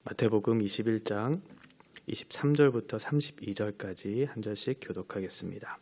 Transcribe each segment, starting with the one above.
마태복음 21장 23절부터 32절까지 한 절씩 교독하겠습니다.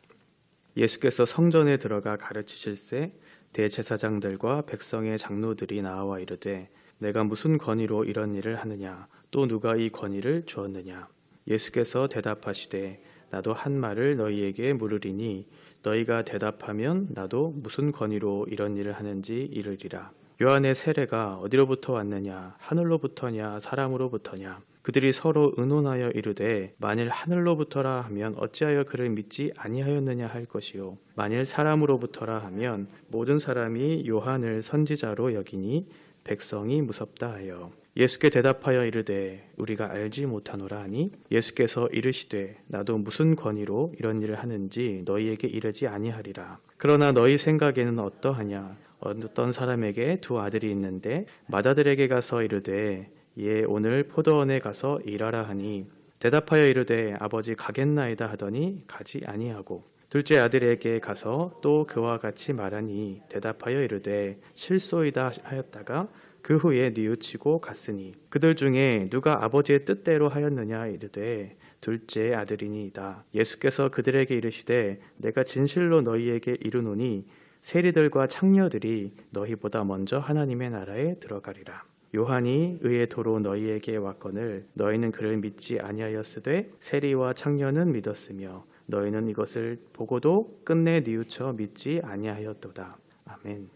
예수께서 성전에 들어가 가르치실새 대제사장들과 백성의 장로들이 나와 이르되 내가 무슨 권위로 이런 일을 하느냐 또 누가 이 권위를 주었느냐. 예수께서 대답하시되 나도 한 말을 너희에게 물으리니 너희가 대답하면 나도 무슨 권위로 이런 일을 하는지 이르리라. 요한의 세례가 어디로부터 왔느냐 하늘로부터냐 사람으로부터냐. 그들이 서로 의논하여 이르되 만일 하늘로부터라 하면 어찌하여 그를 믿지 아니하였느냐 할 것이요 만일 사람으로부터라 하면 모든 사람이 요한을 선지자로 여기니 백성이 무섭다 하여 예수께 대답하여 이르되 우리가 알지 못하노라 하니 예수께서 이르시되 나도 무슨 권위로 이런 일을 하는지 너희에게 이르지 아니하리라. 그러나 너희 생각에는 어떠하냐. 어떤 사람에게 두 아들이 있는데 맏아들에게 가서 이르되 예 오늘 포도원에 가서 일하라 하니 대답하여 이르되 아버지 가겠나이다 하더니 가지 아니하고 둘째 아들에게 가서 또 그와 같이 말하니 대답하여 이르되 실소이다 하였다가 그 후에 뉘우치고 갔으니 그들 중에 누가 아버지의 뜻대로 하였느냐 이르되 둘째 아들이니이다. 예수께서 그들에게 이르시되 내가 진실로 너희에게 이르노니 세리들과 창녀들이 너희보다 먼저 하나님의 나라에 들어가리라. 요한이 의의 도로 너희에게 왔거늘 너희는 그를 믿지 아니하였으되 세리와 창녀는 믿었으며 너희는 이것을 보고도 끝내 뉘우쳐 믿지 아니하였도다. 아멘.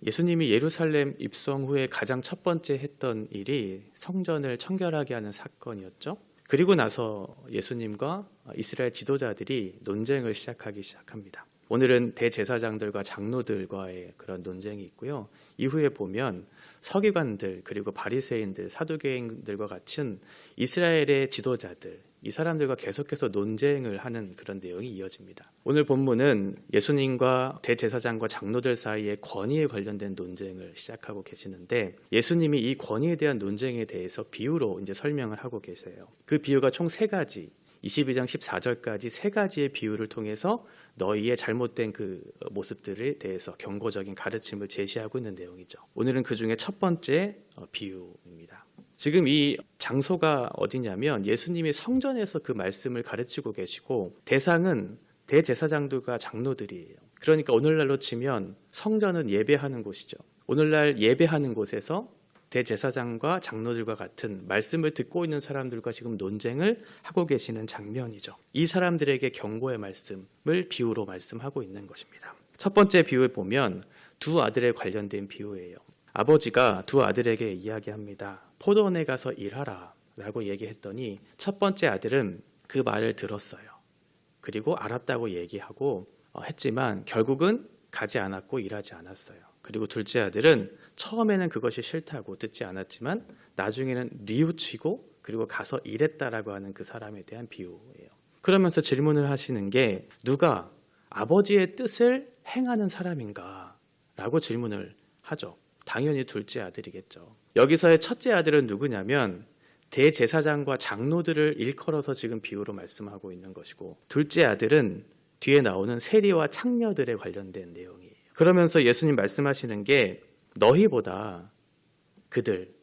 예수님이 예루살렘 입성 후에 가장 첫 번째 했던 일이 성전을 청결하게 하는 사건이었죠. 그리고 나서 예수님과 이스라엘 지도자들이 논쟁을 시작합니다. 오늘은 대제사장들과 장로들과의 그런 논쟁이 있고요. 이후에 보면 서기관들 그리고 바리새인들, 사두개인들과 같은 이스라엘의 지도자들, 이 사람들과 계속해서 논쟁을 하는 그런 내용이 이어집니다. 오늘 본문은 예수님과 대제사장과 장로들 사이의 권위에 관련된 논쟁을 시작하고 계시는데 예수님이 이 권위에 대한 논쟁에 대해서 비유로 이제 설명을 하고 계세요. 그 비유가 총 3가지 22장 14절까지 3가지의 비유를 통해서 너희의 잘못된 그 모습들에 대해서 경고적인 가르침을 제시하고 있는 내용이죠. 오늘은 그 중에 첫 번째 비유입니다. 지금 이 장소가 어디냐면 예수님이 성전에서 그 말씀을 가르치고 계시고 대상은 대제사장들과 장로들이에요. 그러니까 오늘날로 치면 성전은 예배하는 곳이죠. 오늘날 예배하는 곳에서 대제사장과 장로들과 같은 말씀을 듣고 있는 사람들과 지금 논쟁을 하고 계시는 장면이죠. 이 사람들에게 경고의 말씀을 비유로 말씀하고 있는 것입니다. 첫 번째 비유를 보면 두 아들에 관련된 비유예요. 아버지가 두 아들에게 이야기합니다. 포도원에 가서 일하라 라고 얘기했더니 첫 번째 아들은 그 말을 들었어요. 그리고 알았다고 얘기하고 했지만 결국은 가지 않았고 일하지 않았어요. 그리고 둘째 아들은 처음에는 그것이 싫다고 듣지 않았지만 나중에는 뉘우치고 그리고 가서 일했다라고 하는 그 사람에 대한 비유예요. 그러면서 질문을 하시는 게 누가 아버지의 뜻을 행하는 사람인가? 라고 질문을 하죠. 당연히 둘째 아들이겠죠. 여기서의 첫째 아들은 누구냐면 대제사장과 장로들을 일컬어서 지금 비유로 말씀하고 있는 것이고 둘째 아들은 뒤에 나오는 세리와 창녀들에 관련된 내용이에요. 그러면서 예수님 말씀하시는 게 너희보다 그들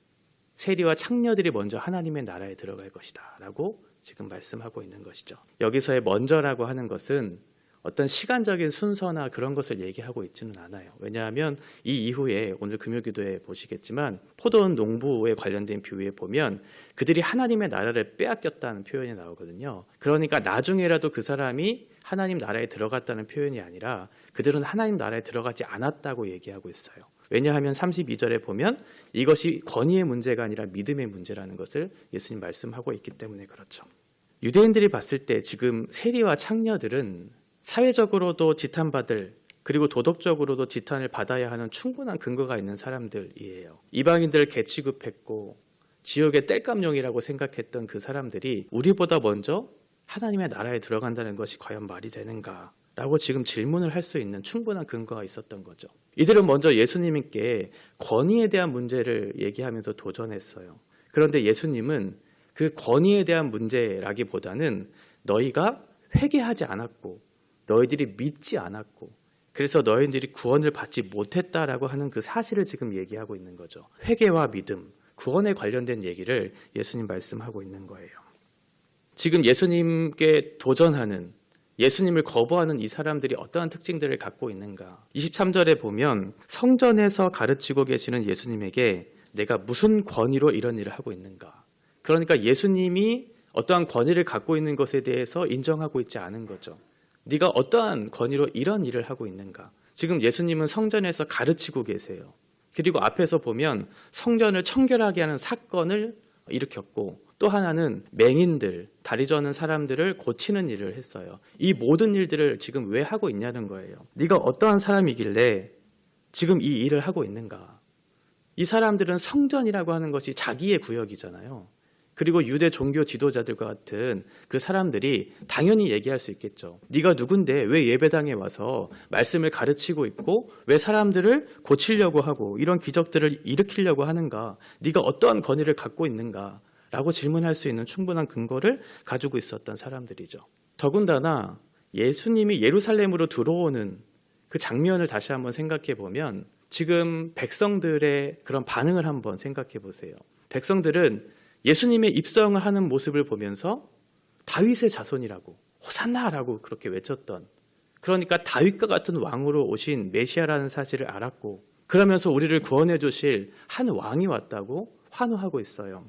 세리와 창녀들이 먼저 하나님의 나라에 들어갈 것이다 라고 지금 말씀하고 있는 것이죠. 여기서의 먼저라고 하는 것은 어떤 시간적인 순서나 그런 것을 얘기하고 있지는 않아요. 왜냐하면 이 이후에 오늘 금요기도에 보시겠지만 포도원 농부에 관련된 비유에 보면 그들이 하나님의 나라를 빼앗겼다는 표현이 나오거든요. 그러니까 나중에라도 그 사람이 하나님 나라에 들어갔다는 표현이 아니라 그들은 하나님 나라에 들어가지 않았다고 얘기하고 있어요. 왜냐하면 32절에 보면 이것이 권위의 문제가 아니라 믿음의 문제라는 것을 예수님 말씀하고 있기 때문에 그렇죠. 유대인들이 봤을 때 지금 세리와 창녀들은 사회적으로도 지탄받을 그리고 도덕적으로도 지탄을 받아야 하는 충분한 근거가 있는 사람들이에요. 이방인들을 개취급했고 지옥의 땔감용이라고 생각했던 그 사람들이 우리보다 먼저 하나님의 나라에 들어간다는 것이 과연 말이 되는가? 라고 지금 질문을 할 수 있는 충분한 근거가 있었던 거죠. 이들은 먼저 예수님께 권위에 대한 문제를 얘기하면서 도전했어요. 그런데 예수님은 그 권위에 대한 문제라기보다는 너희가 회개하지 않았고 너희들이 믿지 않았고 그래서 너희들이 구원을 받지 못했다라고 하는 그 사실을 지금 얘기하고 있는 거죠. 회개와 믿음, 구원에 관련된 얘기를 예수님 말씀하고 있는 거예요. 지금 예수님께 도전하는, 예수님을 거부하는 이 사람들이 어떠한 특징들을 갖고 있는가? 23절에 보면 성전에서 가르치고 계시는 예수님에게 내가 무슨 권위로 이런 일을 하고 있는가? 그러니까 예수님이 어떠한 권위를 갖고 있는 것에 대해서 인정하고 있지 않은 거죠. 네가 어떠한 권위로 이런 일을 하고 있는가? 지금 예수님은 성전에서 가르치고 계세요. 그리고 앞에서 보면 성전을 청결하게 하는 사건을 일으켰고, 또 하나는 맹인들, 다리 저는 사람들을 고치는 일을 했어요. 이 모든 일들을 지금 왜 하고 있냐는 거예요. 네가 어떠한 사람이길래 지금 이 일을 하고 있는가? 이 사람들은 성전이라고 하는 것이 자기의 구역이잖아요. 그리고 유대 종교 지도자들과 같은 그 사람들이 당연히 얘기할 수 있겠죠. 네가 누군데 왜 예배당에 와서 말씀을 가르치고 있고 왜 사람들을 고치려고 하고 이런 기적들을 일으키려고 하는가? 네가 어떠한 권위를 갖고 있는가? 라고 질문할 수 있는 충분한 근거를 가지고 있었던 사람들이죠. 더군다나 예수님이 예루살렘으로 들어오는 그 장면을 다시 한번 생각해 보면 지금 백성들의 그런 반응을 한번 생각해 보세요. 백성들은 예수님의 입성을 하는 모습을 보면서 다윗의 자손이라고, 호산나라고 그렇게 외쳤던, 그러니까 다윗과 같은 왕으로 오신 메시아라는 사실을 알았고, 그러면서 우리를 구원해 주실 한 왕이 왔다고 환호하고 있어요.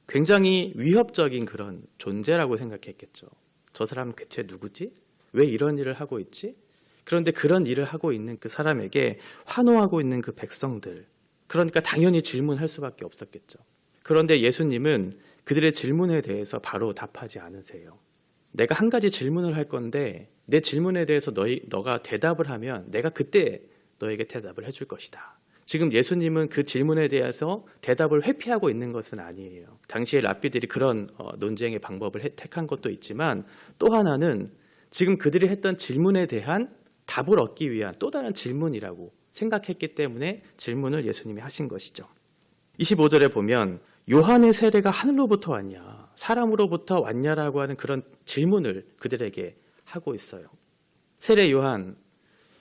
굉장히 위협적인 그런 존재라고 생각했겠죠. 저 사람은 대체 누구지? 왜 이런 일을 하고 있지? 그런데 그런 일을 하고 있는 그 사람에게 환호하고 있는 그 백성들, 그러니까 당연히 질문할 수밖에 없었겠죠. 그런데 예수님은 그들의 질문에 대해서 바로 답하지 않으세요. 내가 한 가지 질문을 할 건데 내 질문에 대해서 너가 대답을 하면 내가 그때 너에게 대답을 해줄 것이다. 지금 예수님은 그 질문에 대해서 대답을 회피하고 있는 것은 아니에요. 당시에 랍비들이 그런 논쟁의 방법을 택한 것도 있지만, 또 하나는 지금 그들이 했던 질문에 대한 답을 얻기 위한 또 다른 질문이라고 생각했기 때문에 질문을 예수님이 하신 것이죠. 25절에 보면 요한의 세례가 하늘로부터 왔냐, 사람으로부터 왔냐라고 하는 그런 질문을 그들에게 하고 있어요. 세례 요한,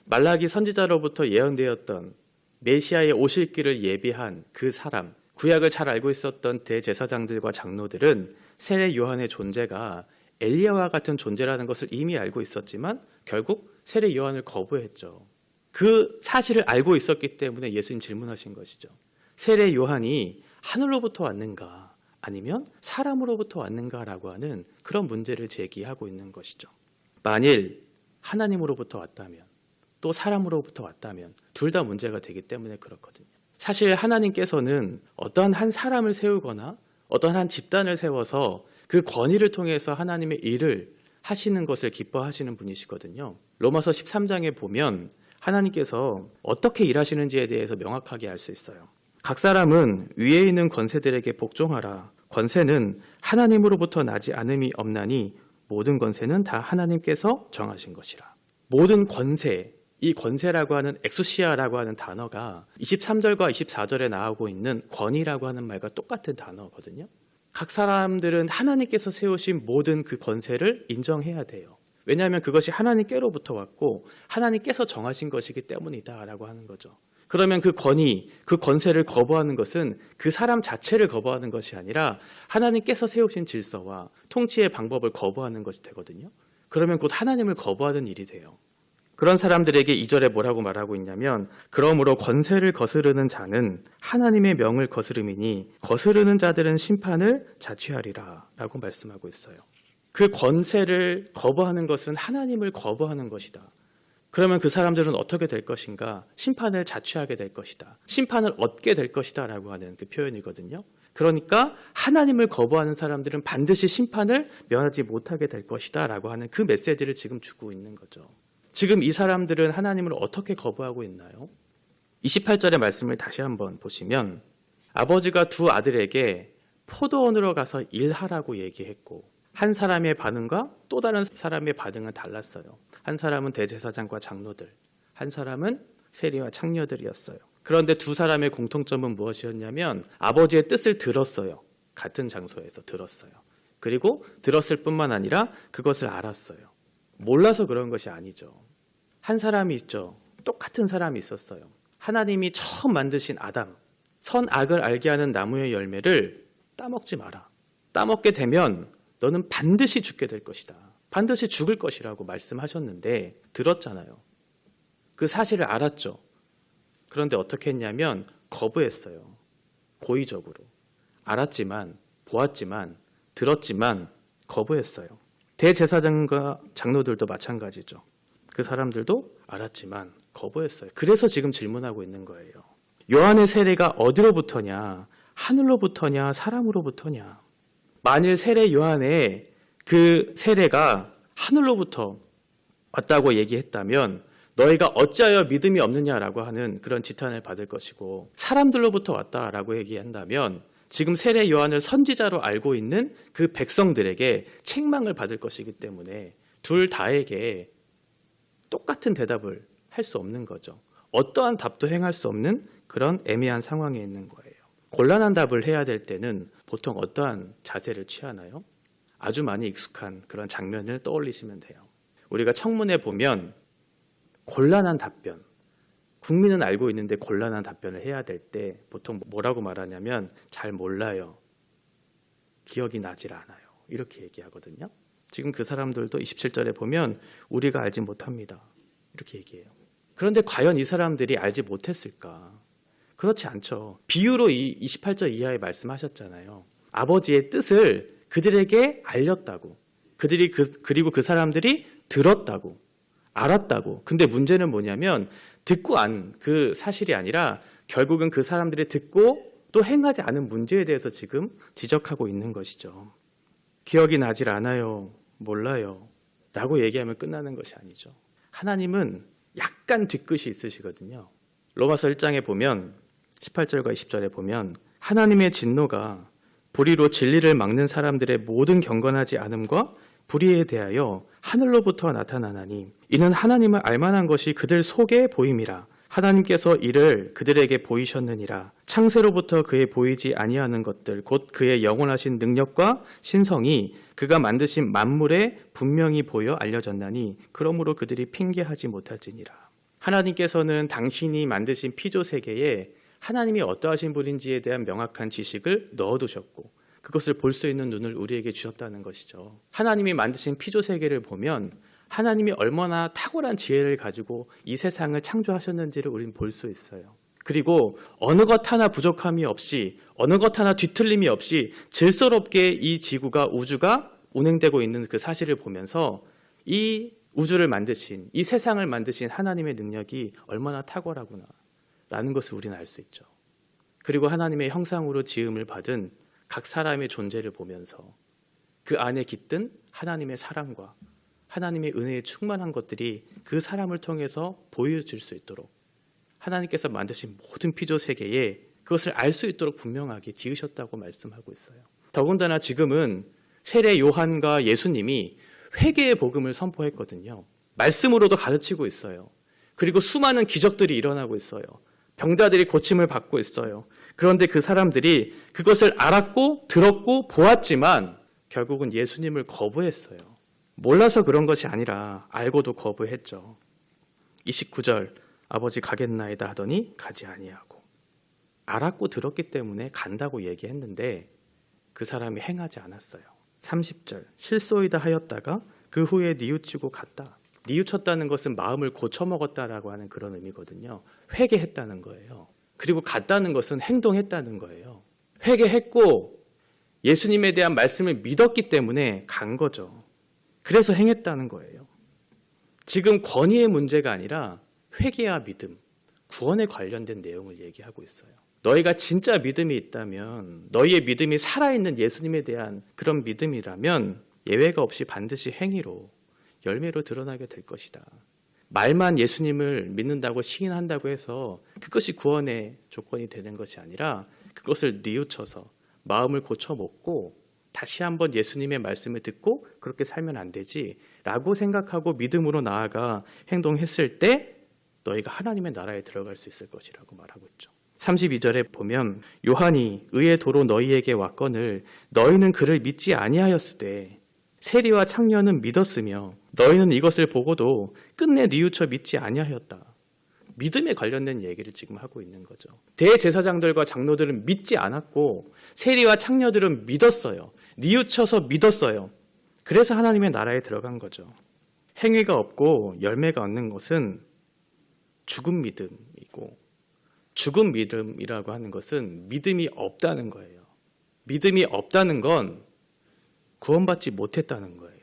말라기 선지자로부터 예언되었던 메시아의 오실 길을 예비한 그 사람, 구약을 잘 알고 있었던 대제사장들과 장로들은 세례 요한의 존재가 엘리야와 같은 존재라는 것을 이미 알고 있었지만 결국 세례 요한을 거부했죠. 그 사실을 알고 있었기 때문에 예수님 질문하신 것이죠. 세례 요한이 하늘로부터 왔는가 아니면 사람으로부터 왔는가라고 하는 그런 문제를 제기하고 있는 것이죠. 만일 하나님으로부터 왔다면 또 사람으로부터 왔다면 둘 다 문제가 되기 때문에 그렇거든요. 사실 하나님께서는 어떠한 한 사람을 세우거나 어떠한 한 집단을 세워서 그 권위를 통해서 하나님의 일을 하시는 것을 기뻐하시는 분이시거든요. 로마서 13장에 보면 하나님께서 어떻게 일하시는지에 대해서 명확하게 알 수 있어요. 각 사람은 위에 있는 권세들에게 복종하라. 권세는 하나님으로부터 나지 않음이 없나니 모든 권세는 다 하나님께서 정하신 것이라. 모든 권세, 이 권세라고 하는 엑수시아라고 하는 단어가 23절과 24절에 나오고 있는 권위라고 하는 말과 똑같은 단어거든요. 각 사람들은 하나님께서 세우신 모든 그 권세를 인정해야 돼요. 왜냐하면 그것이 하나님께로부터 왔고 하나님께서 정하신 것이기 때문이다라고 하는 거죠. 그러면 그 권위, 그 권세를 거부하는 것은 그 사람 자체를 거부하는 것이 아니라 하나님께서 세우신 질서와 통치의 방법을 거부하는 것이 되거든요. 그러면 곧 하나님을 거부하는 일이 돼요. 그런 사람들에게 2절에 뭐라고 말하고 있냐면 그러므로 권세를 거스르는 자는 하나님의 명을 거스름이니 거스르는 자들은 심판을 자취하리라 라고 말씀하고 있어요. 그 권세를 거부하는 것은 하나님을 거부하는 것이다. 그러면 그 사람들은 어떻게 될 것인가? 심판을 자취하게 될 것이다. 심판을 얻게 될 것이다 라고 하는 그 표현이거든요. 그러니까 하나님을 거부하는 사람들은 반드시 심판을 면하지 못하게 될 것이다 라고 하는 그 메시지를 지금 주고 있는 거죠. 지금 이 사람들은 하나님을 어떻게 거부하고 있나요? 28절의 말씀을 다시 한번 보시면 아버지가 두 아들에게 포도원으로 가서 일하라고 얘기했고 한 사람의 반응과 또 다른 사람의 반응은 달랐어요. 한 사람은 대제사장과 장로들, 한 사람은 세리와 창녀들이었어요. 그런데 두 사람의 공통점은 무엇이었냐면 아버지의 뜻을 들었어요. 같은 장소에서 들었어요. 그리고 들었을 뿐만 아니라 그것을 알았어요. 몰라서 그런 것이 아니죠. 한 사람이 있죠. 똑같은 사람이 있었어요. 하나님이 처음 만드신 아담, 선악을 알게 하는 나무의 열매를 따먹지 마라. 따먹게 되면 너는 반드시 죽게 될 것이다. 반드시 죽을 것이라고 말씀하셨는데 들었잖아요. 그 사실을 알았죠. 그런데 어떻게 했냐면 거부했어요. 고의적으로. 알았지만, 보았지만, 들었지만 거부했어요. 대제사장과 장로들도 마찬가지죠. 그 사람들도 알았지만 거부했어요. 그래서 지금 질문하고 있는 거예요. 요한의 세례가 어디로부터냐? 하늘로부터냐? 사람으로부터냐? 만일 세례 요한의 그 세례가 하늘로부터 왔다고 얘기했다면 너희가 어찌하여 믿음이 없느냐라고 하는 그런 지탄을 받을 것이고, 사람들로부터 왔다라고 얘기한다면 지금 세례 요한을 선지자로 알고 있는 그 백성들에게 책망을 받을 것이기 때문에 둘 다에게 똑같은 대답을 할 수 없는 거죠. 어떠한 답도 행할 수 없는 그런 애매한 상황에 있는 거예요. 곤란한 답을 해야 될 때는 보통 어떠한 자세를 취하나요? 아주 많이 익숙한 그런 장면을 떠올리시면 돼요. 우리가 청문회 보면 곤란한 답변, 국민은 알고 있는데 곤란한 답변을 해야 될 때 보통 뭐라고 말하냐면 잘 몰라요. 기억이 나질 않아요. 이렇게 얘기하거든요. 지금 그 사람들도 27절에 보면 우리가 알지 못합니다. 이렇게 얘기해요. 그런데 과연 이 사람들이 알지 못했을까? 그렇지 않죠. 비유로 이 28절 이하에 말씀하셨잖아요. 아버지의 뜻을 그들에게 알렸다고. 그리고 그 사람들이 들었다고. 알았다고. 근데 문제는 뭐냐면 듣고 안 그 사실이 아니라 결국은 그 사람들이 듣고 또 행하지 않은 문제에 대해서 지금 지적하고 있는 것이죠. 기억이 나질 않아요. 몰라요. 라고 얘기하면 끝나는 것이 아니죠. 하나님은 약간 뒤끝이 있으시거든요. 로마서 1장에 보면 18절과 20절에 보면 하나님의 진노가 불의로 진리를 막는 사람들의 모든 경건하지 않음과 불의에 대하여 하늘로부터 나타나나니 이는 하나님을 알만한 것이 그들 속에 보임이라. 하나님께서 이를 그들에게 보이셨느니라. 창세로부터 그의 보이지 아니하는 것들 곧 그의 영원하신 능력과 신성이 그가 만드신 만물에 분명히 보여 알려졌나니 그러므로 그들이 핑계하지 못할지니라. 하나님께서는 당신이 만드신 피조 세계에 하나님이 어떠하신 분인지에 대한 명확한 지식을 넣어두셨고 그것을 볼 수 있는 눈을 우리에게 주셨다는 것이죠. 하나님이 만드신 피조 세계를 보면 하나님이 얼마나 탁월한 지혜를 가지고 이 세상을 창조하셨는지를 우리는 볼 수 있어요. 그리고 어느 것 하나 부족함이 없이 어느 것 하나 뒤틀림이 없이 질서롭게 이 지구가 우주가 운행되고 있는 그 사실을 보면서 이 우주를 만드신 이 세상을 만드신 하나님의 능력이 얼마나 탁월하구나 라는 것을 우리는 알 수 있죠. 그리고 하나님의 형상으로 지음을 받은 각 사람의 존재를 보면서 그 안에 깃든 하나님의 사랑과 하나님의 은혜에 충만한 것들이 그 사람을 통해서 보여질 수 있도록 하나님께서 만드신 모든 피조 세계에 그것을 알 수 있도록 분명하게 지으셨다고 말씀하고 있어요. 더군다나 지금은 세례 요한과 예수님이 회개의 복음을 선포했거든요. 말씀으로도 가르치고 있어요. 그리고 수많은 기적들이 일어나고 있어요. 병자들이 고침을 받고 있어요. 그런데 그 사람들이 그것을 알았고 들었고 보았지만 결국은 예수님을 거부했어요. 몰라서 그런 것이 아니라 알고도 거부했죠. 29절 아버지 가겠나이다 하더니 가지 아니하고 알았고 들었기 때문에 간다고 얘기했는데 그 사람이 행하지 않았어요. 30절 실소이다 하였다가 그 후에 뉘우치고 갔다. 뉘우쳤다는 것은 마음을 고쳐먹었다라고 하는 그런 의미거든요. 회개했다는 거예요. 그리고 갔다는 것은 행동했다는 거예요. 회개했고 예수님에 대한 말씀을 믿었기 때문에 간 거죠. 그래서 행했다는 거예요. 지금 권위의 문제가 아니라 회개와 믿음, 구원에 관련된 내용을 얘기하고 있어요. 너희가 진짜 믿음이 있다면, 너희의 믿음이 살아있는 예수님에 대한 그런 믿음이라면 예외가 없이 반드시 행위로, 열매로 드러나게 될 것이다. 말만 예수님을 믿는다고 시인한다고 해서 그것이 구원의 조건이 되는 것이 아니라 그것을 뉘우쳐서 마음을 고쳐먹고 다시 한번 예수님의 말씀을 듣고 그렇게 살면 안 되지 라고 생각하고 믿음으로 나아가 행동했을 때 너희가 하나님의 나라에 들어갈 수 있을 것이라고 말하고 있죠. 32절에 보면 요한이 의의 도로 너희에게 왔거늘 너희는 그를 믿지 아니하였으되 세리와 창녀는 믿었으며 너희는 이것을 보고도 끝내 뉘우쳐 믿지 아니하였다. 믿음에 관련된 얘기를 지금 하고 있는 거죠. 대제사장들과 장로들은 믿지 않았고 세리와 창녀들은 믿었어요. 뉘우쳐서 믿었어요. 그래서 하나님의 나라에 들어간 거죠. 행위가 없고 열매가 없는 것은 죽은 믿음이고, 죽은 믿음이라고 하는 것은 믿음이 없다는 거예요. 믿음이 없다는 건 구원받지 못했다는 거예요.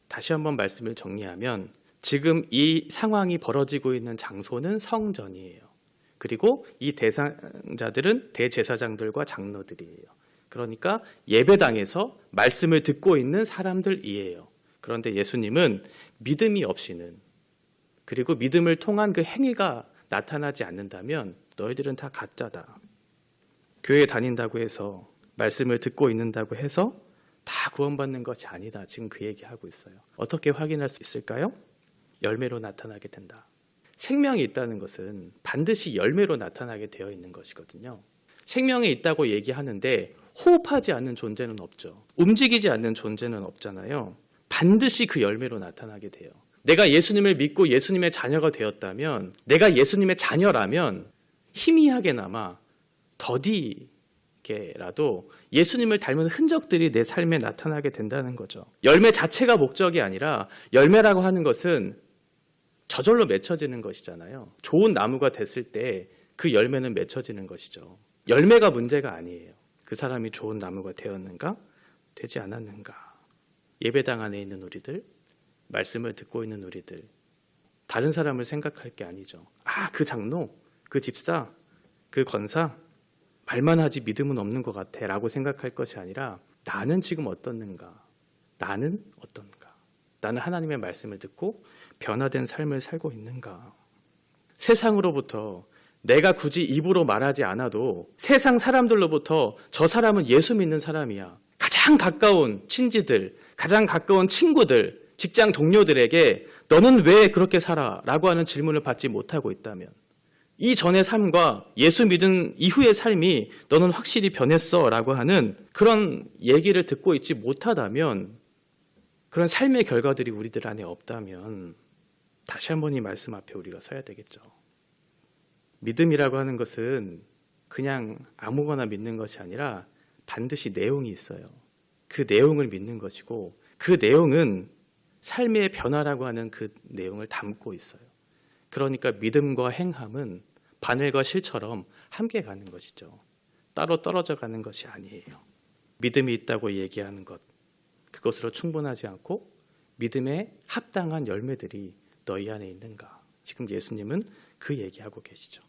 다시 한번 말씀을 정리하면 지금 이 상황이 벌어지고 있는 장소는 성전이에요. 그리고 이 대상자들은 대제사장들과 장로들이에요. 그러니까 예배당에서 말씀을 듣고 있는 사람들이에요. 그런데 예수님은 믿음이 없이는, 그리고 믿음을 통한 그 행위가 나타나지 않는다면 너희들은 다 가짜다. 교회 다닌다고 해서, 말씀을 듣고 있는다고 해서 다 구원받는 것이 아니다. 지금 그 얘기하고 있어요. 어떻게 확인할 수 있을까요? 열매로 나타나게 된다. 생명이 있다는 것은 반드시 열매로 나타나게 되어 있는 것이거든요. 생명이 있다고 얘기하는데 호흡하지 않는 존재는 없죠. 움직이지 않는 존재는 없잖아요. 반드시 그 열매로 나타나게 돼요. 내가 예수님을 믿고 예수님의 자녀가 되었다면, 내가 예수님의 자녀라면 희미하게나마 더디게라도 예수님을 닮은 흔적들이 내 삶에 나타나게 된다는 거죠. 열매 자체가 목적이 아니라 열매라고 하는 것은 저절로 맺혀지는 것이잖아요. 좋은 나무가 됐을 때 그 열매는 맺혀지는 것이죠. 열매가 문제가 아니에요. 그 사람이 좋은 나무가 되었는가? 되지 않았는가? 예배당 안에 있는 우리들, 말씀을 듣고 있는 우리들, 다른 사람을 생각할 게 아니죠. 그 장로, 그 집사, 그 권사, 말만 하지 믿음은 없는 것 같아 라고 생각할 것이 아니라 나는 지금 어떻는가? 나는 어떤가? 나는 하나님의 말씀을 듣고 변화된 삶을 살고 있는가? 세상으로부터 내가 굳이 입으로 말하지 않아도 세상 사람들로부터 저 사람은 예수 믿는 사람이야, 가장 가까운 친지들, 가장 가까운 친구들, 직장 동료들에게 너는 왜 그렇게 살아? 라고 하는 질문을 받지 못하고 있다면, 이전의 삶과 예수 믿은 이후의 삶이 너는 확실히 변했어 라고 하는 그런 얘기를 듣고 있지 못하다면, 그런 삶의 결과들이 우리들 안에 없다면 다시 한번 이 말씀 앞에 우리가 서야 되겠죠. 믿음이라고 하는 것은 그냥 아무거나 믿는 것이 아니라 반드시 내용이 있어요. 그 내용을 믿는 것이고, 그 내용은 삶의 변화라고 하는 그 내용을 담고 있어요. 그러니까 믿음과 행함은 바늘과 실처럼 함께 가는 것이죠. 따로 떨어져 가는 것이 아니에요. 믿음이 있다고 얘기하는 것, 그것으로 충분하지 않고 믿음에 합당한 열매들이 너희 안에 있는가? 지금 예수님은 그 얘기하고 계시죠.